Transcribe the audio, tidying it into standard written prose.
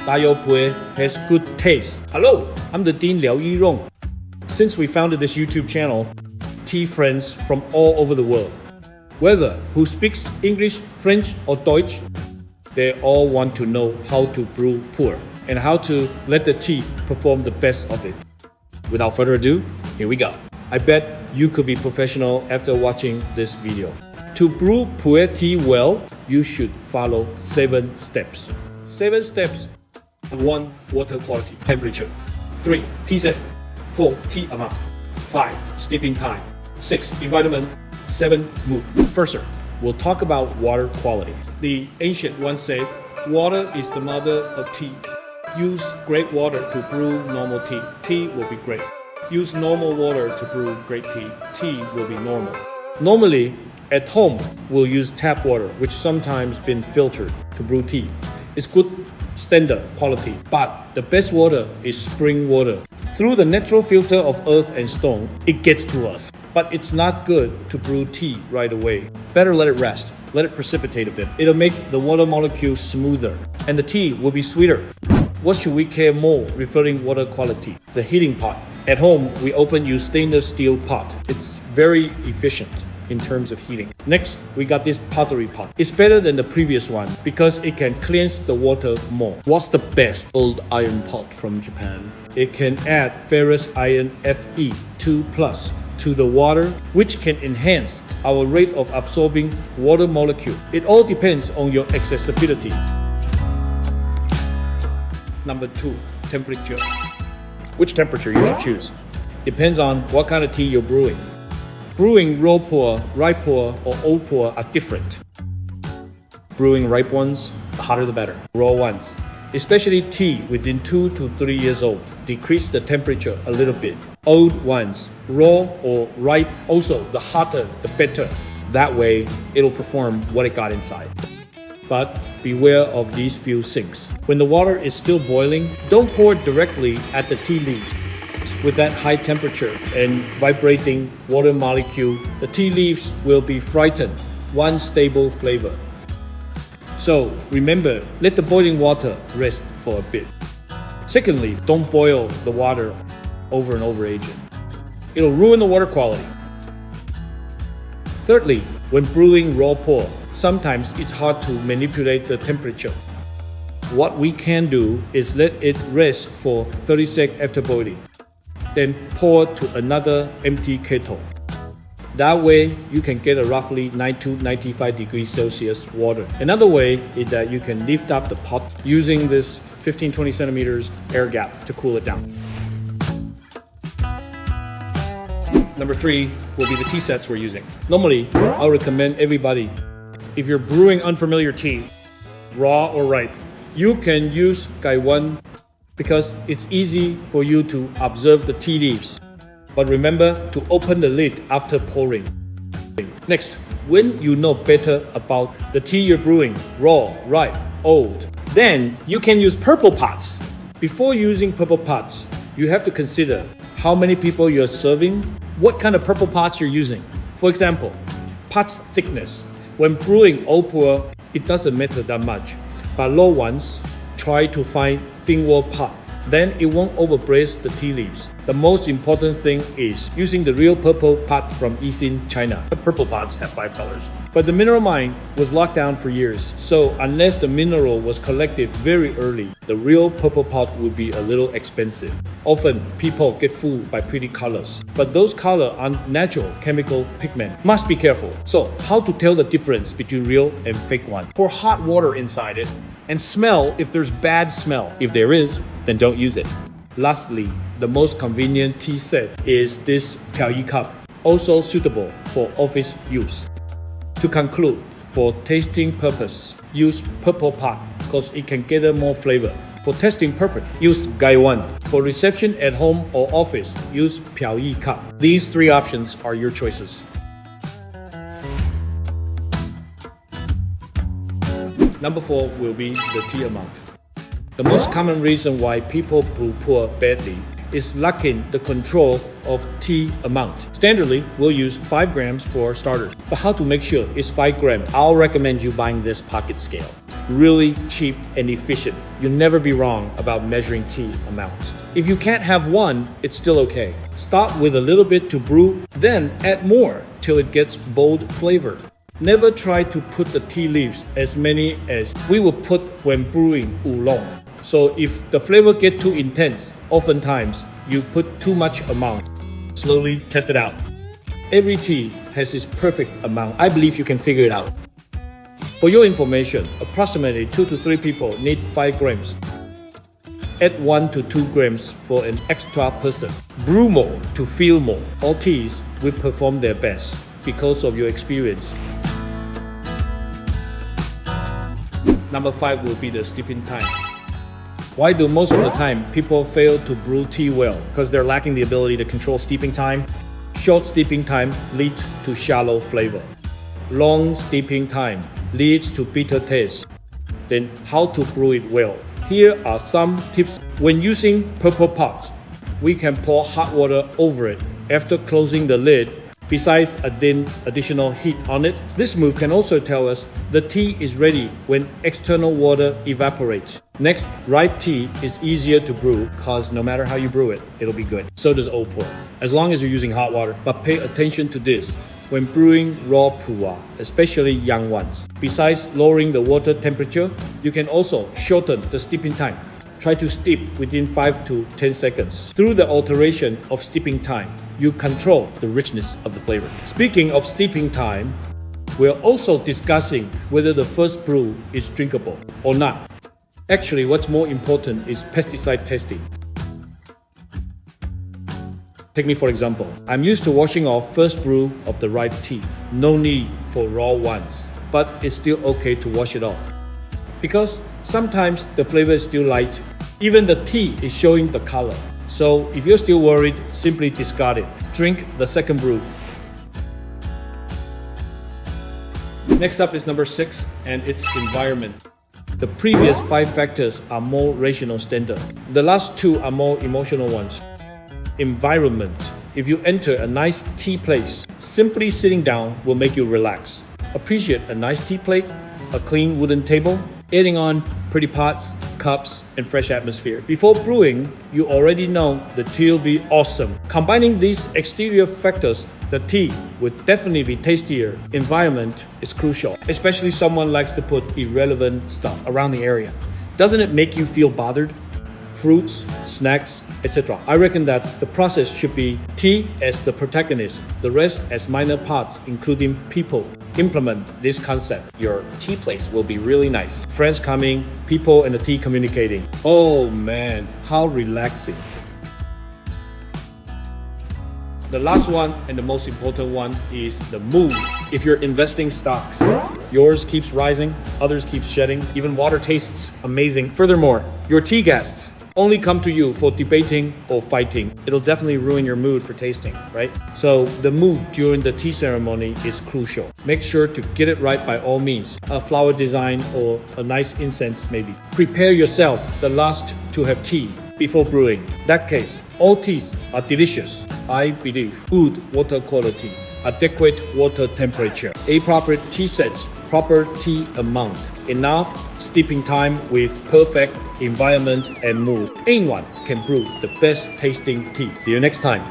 DaYo Puerh has good taste. Hello, I'm the Dean Liao Yirong. Since we founded this YouTube channel, tea friends from all over the world, whether who speaks English, French, or Deutsch, they all want to know how to brew Puerh and how to let the tea perform the best of it. Without further ado, here we go. I bet you could be professional after watching this video. To brew Puerh tea well, you should follow 7 steps. 7 steps. 1. Water quality, temperature. 3. Tea set. 4. Tea amount. 5. Steeping time. 6. Environment. 7. Mood. First, we'll talk about water quality. The ancient ones say, water is the mother of tea. Use great water to brew normal tea. Tea will be great. Use normal water to brew great tea. Tea will be normal. Normally, at home, we'll use tap water, which sometimes been filtered to brew tea. It's good standard quality, but the best water is spring water. Through the natural filter of earth and stone, it gets to us. But it's not good to brew tea right away. Better let it rest. Let it precipitate a bit. It'll make the water molecules smoother, and the tea will be sweeter. What should we care more referring water quality? The heating pot. At home, we often use stainless steel pot. It's very efficient in terms of heating. Next, we got this pottery pot. It's better than the previous one because it can cleanse the water more. What's the best? Old iron pot from Japan. It can add ferrous iron Fe2+ to the water, which can enhance our rate of absorbing water molecule. It all depends on your accessibility. Number 2, temperature. Which temperature you should choose depends on what kind of tea you're brewing. Brewing raw puerh, ripe puerh, or old puerh are different. Brewing ripe ones, the hotter the better. Raw ones, especially tea within 2 to 3 years old, decrease the temperature a little bit. Old ones, raw or ripe, also the hotter the better. That way, it'll perform what it got inside. But beware of these few sinks. When the water is still boiling, don't pour it directly at the tea leaves. With that high temperature and vibrating water molecule, the tea leaves will be frightened, one stable flavor. So remember, let the boiling water rest for a bit. Secondly, don't boil the water over and over again. It'll ruin the water quality. Thirdly, when brewing raw puerh, sometimes it's hard to manipulate the temperature. What we can do is let it rest for 30 seconds after boiling. Then pour to another empty kettle. That way, you can get a roughly 9 to 95 degrees Celsius water. Another way is that you can lift up the pot using this 15-20 centimeters air gap to cool it down. Number 3 will be the tea sets we're using. Normally, I'll recommend everybody, if you're brewing unfamiliar tea, raw or ripe, you can use Gaiwan because it's easy for you to observe the tea leaves. But remember to open the lid after pouring. Next, when you know better about the tea you're brewing, raw, ripe, old, then you can use purple pots. Before using purple pots, you have to consider how many people you're serving, what kind of purple pots you're using. For example, pot's thickness. When brewing old puerh, it doesn't matter that much. But low ones, try to find thin wall pot. Then it won't overbrace the tea leaves. The most important thing is using the real purple pot from Eastern China. The purple pots have 5 colors. But the mineral mine was locked down for years. So unless the mineral was collected very early, the real purple pot would be a little expensive. Often people get fooled by pretty colors. But those colors are natural chemical pigment. Must be careful. So how to tell the difference between real and fake one? Pour hot water inside it and smell if there's bad smell. If there is, then don't use it. Lastly, the most convenient tea set is this Puerh cup, also suitable for office use. To conclude, for tasting purpose, use purple pot because it can gather more flavor. For testing purpose, use Gaiwan. For reception at home or office, use Puerh cup. These 3 options are your choices. Number 4 will be the tea amount. The most common reason why people brew puerh badly is lacking the control of tea amount. Standardly, we'll use 5 grams for starters. But how to make sure it's 5 grams? I'll recommend you buying this pocket scale. really cheap and efficient. You'll never be wrong about measuring tea amounts. If you can't have one, it's still okay. Start with a little bit to brew, then add more till it gets bold flavor. Never try to put the tea leaves as many as we will put when brewing oolong. So if the flavor gets too intense, oftentimes you put too much amount. Slowly test it out. Every tea has its perfect amount. I believe you can figure it out. For your information, approximately 2 to 3 people need 5 grams. Add 1 to 2 grams for an extra person. Brew more to feel more. All teas will perform their best because of your experience. Number 5 will be the steeping time. Why do most of the time people fail to brew tea well? Because they're lacking the ability to control steeping time. Short steeping time leads to shallow flavor. Long steeping time leads to bitter taste. Then how to brew it well? Here are some tips. When using purple pot, we can pour hot water over it after closing the lid. Besides additional heat on it, this move can also tell us the tea is ready when external water evaporates. Next, ripe tea is easier to brew because no matter how you brew it, it'll be good. So does old Puerh, as long as you're using hot water. But pay attention to this when brewing raw Puerh, especially young ones. Besides lowering the water temperature, you can also shorten the steeping time. Try to steep within 5 to 10 seconds. Through the alteration of steeping time, you control the richness of the flavor. Speaking of steeping time, we're also discussing whether the first brew is drinkable or not. Actually, what's more important is pesticide testing. Take me for example. I'm used to washing off first brew of the ripe tea. No need for raw ones, but it's still okay to wash it off. Because sometimes the flavor is still light. Even the tea is showing the color. So if you're still worried, simply discard it. Drink the second brew. Next up is number 6, and it's environment. The previous 5 factors are more rational standard. The last 2 are more emotional ones. Environment. If you enter a nice tea place, simply sitting down will make you relax. Appreciate a nice tea plate, a clean wooden table, adding on pretty pots, cups, and fresh atmosphere. Before brewing, you already know the tea will be awesome. Combining these exterior factors, the tea would definitely be tastier. Environment is crucial, especially someone likes to put irrelevant stuff around the area. Doesn't it make you feel bothered? Fruits, snacks, etc. I reckon that the process should be tea as the protagonist, the rest as minor parts, including people. Implement this concept. Your tea place will be really nice. Friends coming, people and the tea communicating. Oh man, how relaxing. The last one and the most important one is the mood. If you're investing stocks, yours keeps rising, others keep shedding, even water tastes amazing. Furthermore, your tea guests only come to you for debating or fighting. It'll definitely ruin your mood for tasting, right? So the mood during the tea ceremony is crucial. Make sure to get it right by all means. A flower design or a nice incense maybe. Prepare yourself the last to have tea before brewing. In that case, all teas are delicious. I believe good water quality, adequate water temperature, appropriate tea sets, proper tea amount, enough steeping time with perfect environment and mood. Anyone can brew the best tasting tea. See you next time.